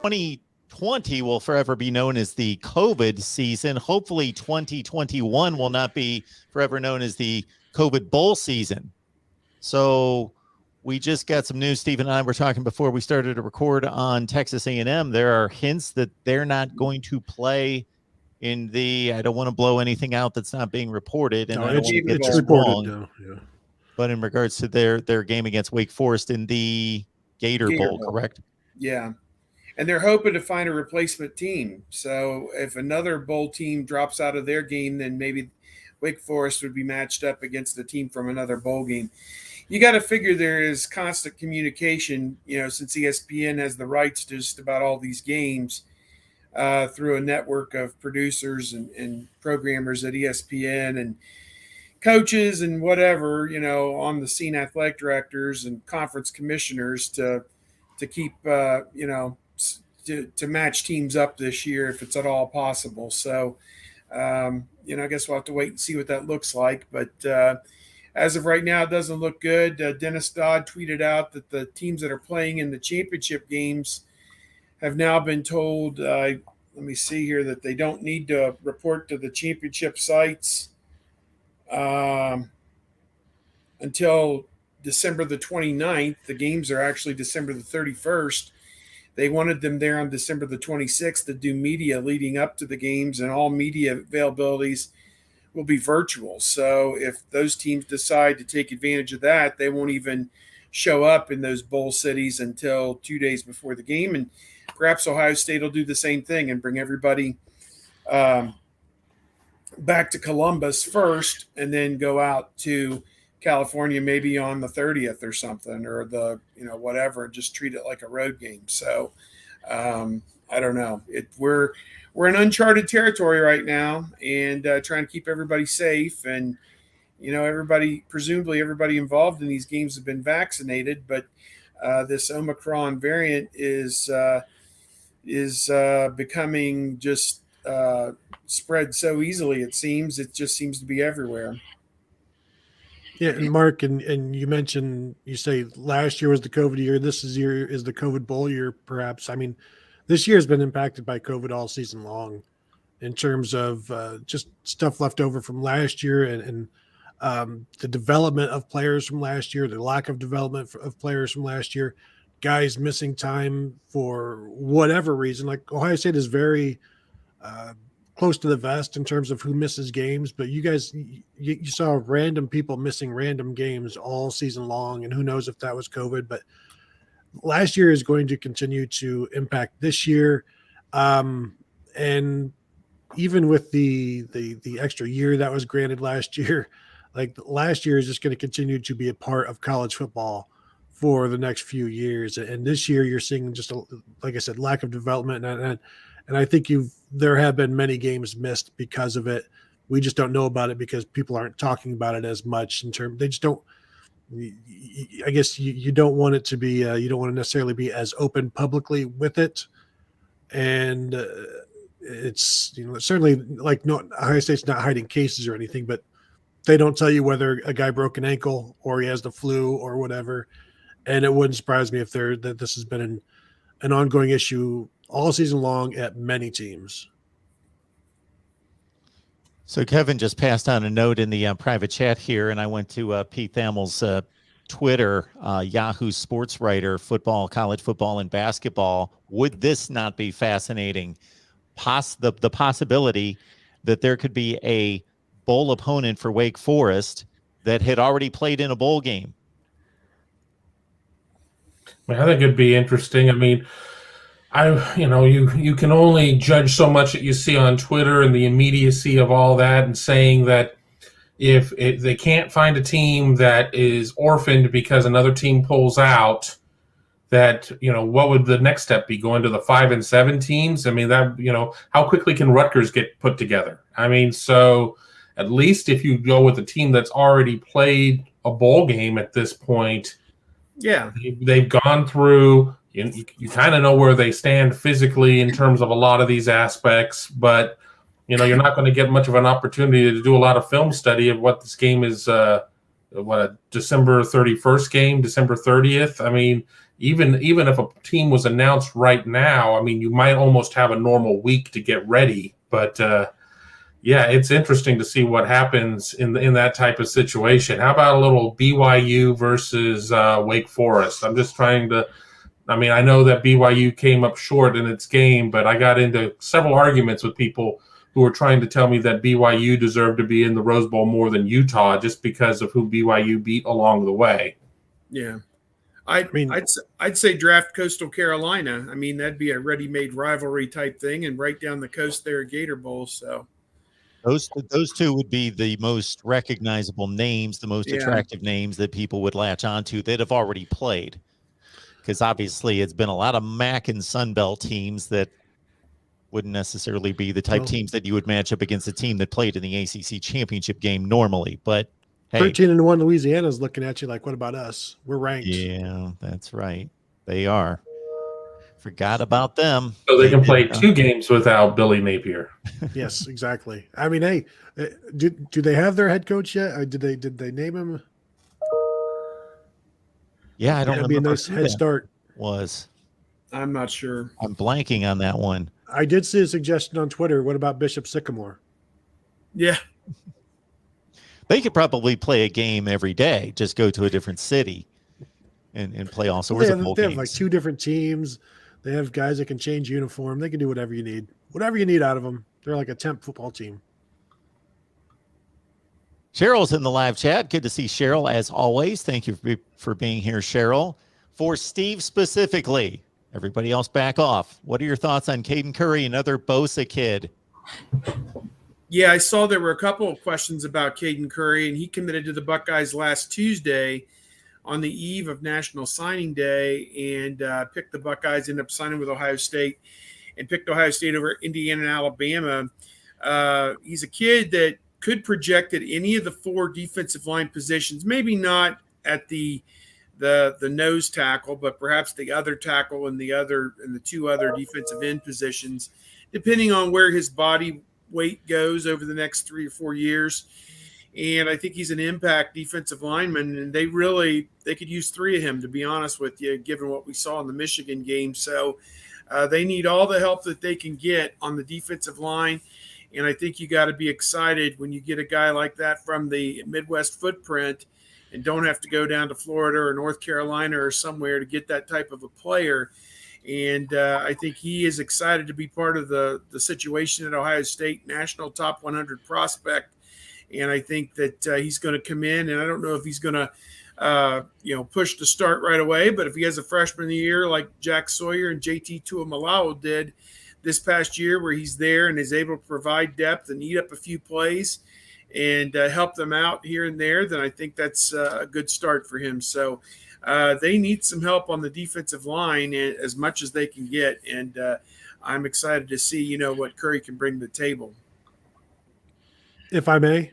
2020 will forever be known as the COVID season. Hopefully 2021 will not be forever known as the COVID bowl season. So we just got some news. Steve and I were talking before we started to record on Texas A&M. There are hints that they're not going to play in the, I don't want to blow anything out that's not being reported, and I don't want to get this wrong. Yeah. But in regards to their game against Wake Forest in the Gator Bowl, correct? Yeah. And they're hoping to find a replacement team. So if another bowl team drops out of their game, then maybe Wake Forest would be matched up against a team from another bowl game. You got to figure there is constant communication, since ESPN has the rights to just about all these games through a network of producers and programmers at ESPN and coaches and whatever, on the scene athletic directors and conference commissioners to keep, to match teams up this year if it's at all possible. So, I guess we'll have to wait and see what that looks like. But as of right now, it doesn't look good. Dennis Dodd tweeted out that the teams that are playing in the championship games have now been told, let me see here, that they don't need to report to the championship sites until December the 29th. The games are actually December the 31st. They wanted them there on December the 26th to do media leading up to the games, and all media availabilities will be virtual. So if those teams decide to take advantage of that, they won't even show up in those bowl cities until 2 days before the game. And perhaps Ohio State will do the same thing and bring everybody back to Columbus first and then go out to California maybe on the 30th or something, or the, whatever, and just treat it like a road game. So I don't know. We're in uncharted territory right now, and trying to keep everybody safe. And, presumably everybody involved in these games have been vaccinated, but this Omicron variant is becoming just spread so easily. It just seems to be everywhere. Yeah, and Mark, and you mentioned, you say last year was the COVID year. This year is the COVID bowl year, perhaps. I mean, this year has been impacted by COVID all season long in terms of just stuff left over from last year and the development of players from last year, the lack of development of players from last year, guys missing time for whatever reason. Like Ohio State is very close to the vest in terms of who misses games, but you guys, you saw random people missing random games all season long, and who knows if that was COVID, but last year is going to continue to impact this year. And even with the extra year that was granted last year, like last year is just going to continue to be a part of college football for the next few years. And this year you're seeing just, like I said, lack of development. And I think there have been many games missed because of it. We just don't know about it because people aren't talking about it as much they just don't, I guess you don't want it to be, you don't want to necessarily be as open publicly with it. And it's, certainly like Ohio State's not hiding cases or anything, but they don't tell you whether a guy broke an ankle or he has the flu or whatever. And it wouldn't surprise me if that this has been an ongoing issue all season long at many teams. So Kevin just passed on a note in the private chat here, and I went to Pete Thamel's Twitter, Yahoo sports writer, football, college football, and basketball. Would this not be fascinating? The possibility that there could be a bowl opponent for Wake Forest that had already played in a bowl game. I think it'd be interesting. I mean, you can only judge so much that you see on Twitter and the immediacy of all that, and saying that if they can't find a team that is orphaned because another team pulls out, that, what would the next step be? Going to the 5 and 7 teams? I mean, that, how quickly can Rutgers get put together? I mean, so at least if you go with a team that's already played a bowl game at this point, yeah, they've gone through. You kind of know where they stand physically in terms of a lot of these aspects, but you're not going to get much of an opportunity to do a lot of film study of what this game is a December 31st game, December 30th. I mean, even if a team was announced right now, I mean, you might almost have a normal week to get ready. But yeah, it's interesting to see what happens in that type of situation. How about a little BYU versus Wake Forest? I'm just trying to. I mean, I know that BYU came up short in its game, but I got into several arguments with people who were trying to tell me that BYU deserved to be in the Rose Bowl more than Utah just because of who BYU beat along the way. Yeah. I'd say draft Coastal Carolina. I mean, that'd be a ready-made rivalry type thing, and right down the coast there, Gator Bowl. So those two would be the most recognizable names, the most attractive names that people would latch onto that have already played. Because obviously it's been a lot of MAC and Sun Belt teams that wouldn't necessarily be the type teams that you would match up against a team that played in the ACC championship game normally. But hey, 13-1 Louisiana's looking at you like, what about us? We're ranked. Yeah, that's right. They are. Forgot about them. So they can play 2 games without Billy Napier. Yes, exactly. I mean, hey, do they have their head coach yet? Or did they name him? Yeah, I don't That'd be a remember nice who head that start. was. I'm not sure. I'm blanking on that one. I did see a suggestion on Twitter. What about Bishop Sycamore? Yeah. They could probably play a game every day. Just go to a different city and play all sorts of bowl They have games. like 2 different teams. They have guys that can change uniform. They can do whatever you need. Whatever you need out of them. They're like a temp football team. Cheryl's in the live chat. Good to see Cheryl as always. Thank you for being here, Cheryl. For Steve specifically, everybody else back off. What are your thoughts on Kaden Curry, another Bosa kid? Yeah, I saw there were a couple of questions about Kaden Curry, and he committed to the Buckeyes last Tuesday on the eve of National Signing Day and picked the Buckeyes, ended up signing with Ohio State and picked Ohio State over Indiana and Alabama. He's a kid that could project at any of the 4 defensive line positions, maybe not at the nose tackle, but perhaps the other tackle and the 2 other defensive end positions, depending on where his body weight goes over the next 3 or 4 years. And I think he's an impact defensive lineman, and they could use 3 of him, to be honest with you, given what we saw in the Michigan game. So they need all the help that they can get on the defensive line. And I think you got to be excited when you get a guy like that from the Midwest footprint and don't have to go down to Florida or North Carolina or somewhere to get that type of a player. And I think he is excited to be part of the situation at Ohio State, national top 100 prospect. And I think that he's going to come in, and I don't know if he's going to, push to start right away. But if he has a freshman of the year like Jack Sawyer and JT Tuamalawa did this past year, where he's there and is able to provide depth and eat up a few plays and help them out here and there, then I think that's a good start for him. So they need some help on the defensive line as much as they can get. And I'm excited to see, what Curry can bring to the table. If I may.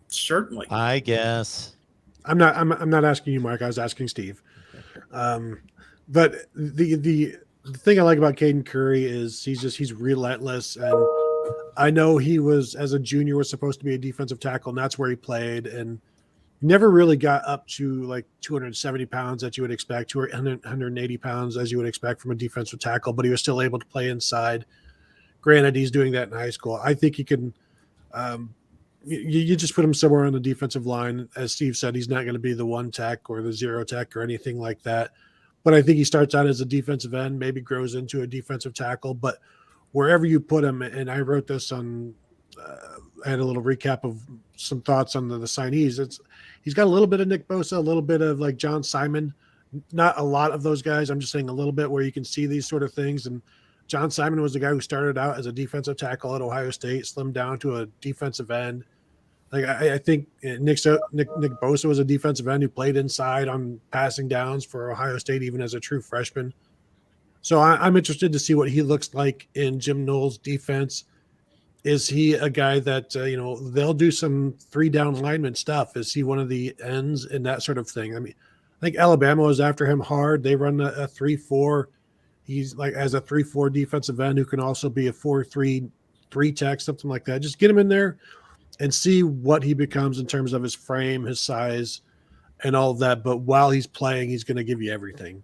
Certainly. I guess. I'm not asking you, Mark. I was asking Steve. But the thing I like about Kaden Curry is he's relentless, and I know he was, as a junior, was supposed to be a defensive tackle, and that's where he played, and never really got up to like 270 pounds that you would expect, 180 pounds as you would expect from a defensive tackle, but he was still able to play inside. Granted, he's doing that in high school. I think he can. You just put him somewhere on the defensive line. As Steve said, he's not going to be the 1 tech or the 0 tech or anything like that. But I think he starts out as a defensive end, maybe grows into a defensive tackle. But wherever you put him, and I wrote this on, I had a little recap of some thoughts on the signees. He's got a little bit of Nick Bosa, a little bit of like John Simon, not a lot of those guys. I'm just saying a little bit where you can see these sort of things. And John Simon was the guy who started out as a defensive tackle at Ohio State, slimmed down to a defensive end. Like I think Nick Bosa was a defensive end who played inside on passing downs for Ohio State, even as a true freshman. So I'm interested to see what he looks like in Jim Knowles' defense. Is he a guy that, they'll do some 3-down lineman stuff? Is he one of the ends and that sort of thing? I mean, I think Alabama was after him hard. They run a 3-4. He's like as a 3-4 defensive end who can also be a 4-3 tech, something like that. Just get him in there and see what he becomes in terms of his frame, his size, and all of that. But while he's playing, he's going to give you everything.